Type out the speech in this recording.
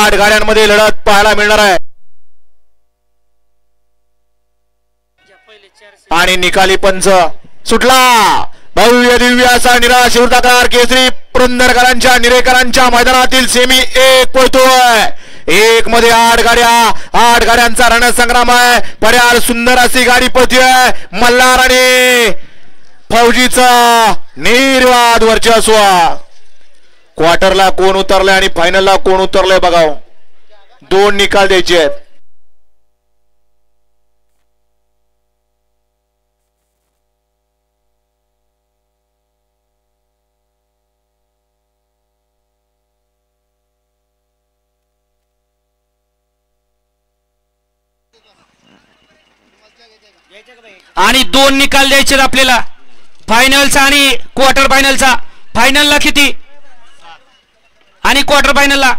8 गाड्यांमध्ये लढत पाहायला मिळणार आहे आणि निकाली पंच सुटला भव्य दिव्य असा निराश वृत्ताकार केसरी पुरंदरकरांच्या निरेकरांच्या मैदानातील सेमी 1 पळतोय 1 मध्ये 8 गाड्यांचा रणसंग्राम आहे पर्याल सुंदर अशी गाडी पळतोय मल्हार आणि फौजीचा निर्वाद वर्चस्व क्वार्टरला कोण उतरले आणि फायनलला कोण उतरले बघाव 2 निकाल द्यायचे आहेत आणि 2 निकाल द्यायचे आपल्याला फायनलचा आणि क्वार्टर फायनलचा फायनलला किती आणि क्वार्टर फायनलला